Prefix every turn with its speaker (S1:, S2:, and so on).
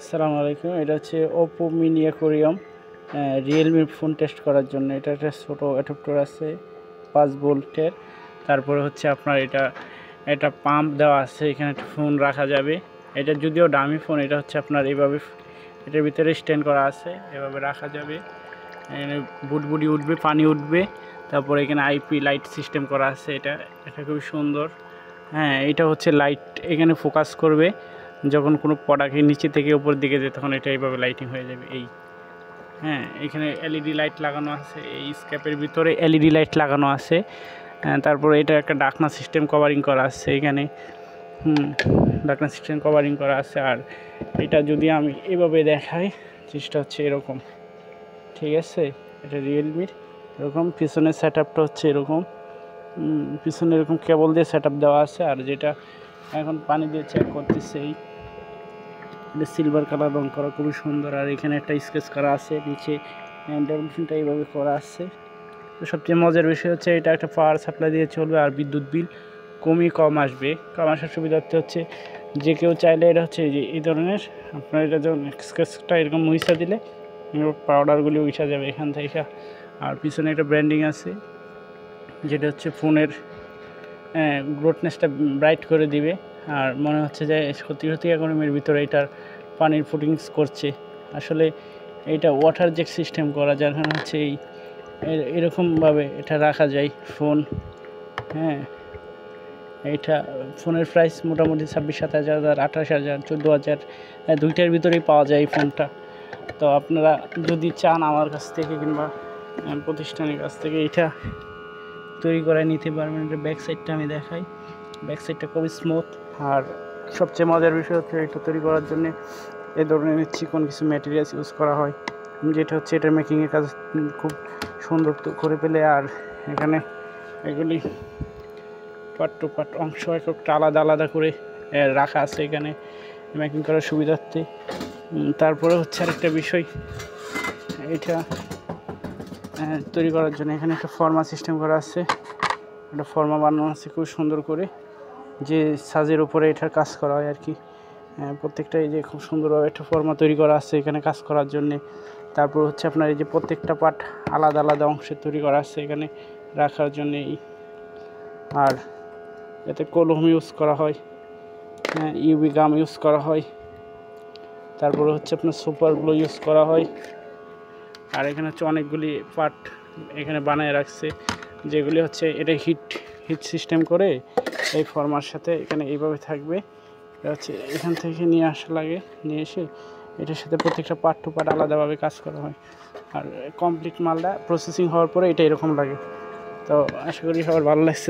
S1: আসসালামু আলাইকুম। এটা হচ্ছে ওপো মিনি অ্যাকোরিয়াম রিয়েলমির ফোন টেস্ট করার জন্য। এটা একটা ছোটো অ্যাডাপ্টার আছে 5 ভোল্টের। তারপরে হচ্ছে আপনার এটা পাম্প দেওয়া আছে, এখানে একটা ফোন রাখা যাবে। এটা যদিও দামি ফোন, এটা হচ্ছে আপনার এইভাবে এটার ভিতরে স্ট্যান্ড করা আছে, এভাবে রাখা যাবে। এখানে বুটবুটি উঠবে, পানি উঠবে। তারপরে এখানে আইপি লাইট সিস্টেম করা আছে। এটা খুবই সুন্দর। হ্যাঁ, এটা হচ্ছে লাইট এখানে ফোকাস করবে। যখন কোনো প্রোডাক্ট নিচে থেকে উপর দিকে যায় তখন এটা এইভাবে লাইটিং হয়ে যাবে। হ্যাঁ, এখানে এলইডি লাইট লাগানো আছে, এই স্ক্যাপের ভিতরে এলইডি লাইট লাগানো আছে। তারপরে এটা একটা ডাকনা সিস্টেম কভারিং করা আছে এখানে। ডাকনা সিস্টেম কভারিং করা আছে। আর এটা যদি আমি এভাবে দেখাই, জিনিসটা হচ্ছে এরকম, ঠিক আছে? এটা রিয়েলমির এরকম পিছনের সেট আপটা হচ্ছে এরকম। পিছনে এরকম কেবল দিয়ে সেট আপ দেওয়া আছে। আর যেটা এখন পানি দিয়ে চেক করতেছে, এটা সিলভার কালার রং করা, খুবই সুন্দর। আর এখানে একটা স্কেচ করা আছে, নিচে ডেভেলপমেন্টটা এইভাবে করা আছে। তো সবচেয়ে মজার বিষয় হচ্ছে এটা একটা পাওয়ার সাপ্লাই দিয়ে চলবে, আর বিদ্যুৎ বিল কম আসবে। কম আসার সুবিধার্থে হচ্ছে যে কেউ চাইলে এটা হচ্ছে এই ধরনের আপনার এটা যখন স্কেচটা এরকম মুইসা দিলে পাউডারগুলি উঠা যাবে এখান থেকে। আর পিছনে একটা ব্র্যান্ডিং আছে, যেটা হচ্ছে ফোনের ব্রাইটনেসটা ব্রাইট করে দিবে। আর মনে হচ্ছে যে সত্যি অ্যাকোয়ারিয়ামের ভিতরে এটার পানির ফুটিংস করছে। আসলে এটা ওয়াটার জেট সিস্টেম করা, যার কারণে হচ্ছে এরকমভাবে এটা রাখা যায় ফোন। হ্যাঁ, এইটা ফোনের প্রাইস মোটামুটি 26,000, 27,000, 14,000 দুইটার ভিতরেই পাওয়া যায় এই ফোনটা। তো আপনারা যদি চান আমার কাছ থেকে কিংবা প্রতিষ্ঠানের কাছ থেকে এটা তৈরি করে নিতে পারবেন। এটা ব্যাক সাইডটা আমি দেখাই, ব্যাক সাইডটা খুবই স্মুথ। আর সবচেয়ে মজার বিষয় হচ্ছে এটা তৈরি করার জন্য এই ধরনের চিকন কিছু ম্যাটেরিয়ালস ইউজ করা হয়, যেটা হচ্ছে এটার মেকিংয়ের কাজ খুব সুন্দর করে পেলে। আর এখানে এগুলি পার্ট টু পার্ট অংশ একটা আলাদা আলাদা করে রাখা আছে এখানে মেকিং করার সুবিধার্থে। তারপরে হচ্ছে আরেকটা বিষয়, এটা তৈরি করার জন্য এখানে একটা ফর্মা সিস্টেম করা আছে। একটা ফর্মা বানানো আছে খুব সুন্দর করে, যে সাজের উপরে এটার কাজ করা হয় আর কি। প্রত্যেকটা এই যে খুব সুন্দরভাবে একটা ফর্মা তৈরি করা আছে এখানে কাজ করার জন্যে। তারপর হচ্ছে আপনার এই যে প্রত্যেকটা পার্ট আলাদা আলাদা অংশে তৈরি করা আছে এখানে রাখার জন্যে। আর এতে কলম ইউজ করা হয়, ইউভি গাম ইউজ করা হয়। তারপরে হচ্ছে আপনার সুপার গ্লো ইউজ করা হয়। আর এখানে হচ্ছে অনেকগুলি পার্ট এখানে বানায় রাখছে, যেগুলি হচ্ছে এটা হিট সিস্টেম করে এই ফর্মার সাথে এখানে এইভাবে থাকবে। এটা হচ্ছে এখান থেকে নিয়ে আসা লাগে, নিয়ে এসে এটার সাথে প্রত্যেকটা পার্ট টু পার্ট আলাদাভাবে কাজ করা হয়। আর কমপ্লিট মালটা প্রসেসিং হওয়ার পরে এটা এরকম লাগে। তো আশা করি সবার ভালো লাগছে।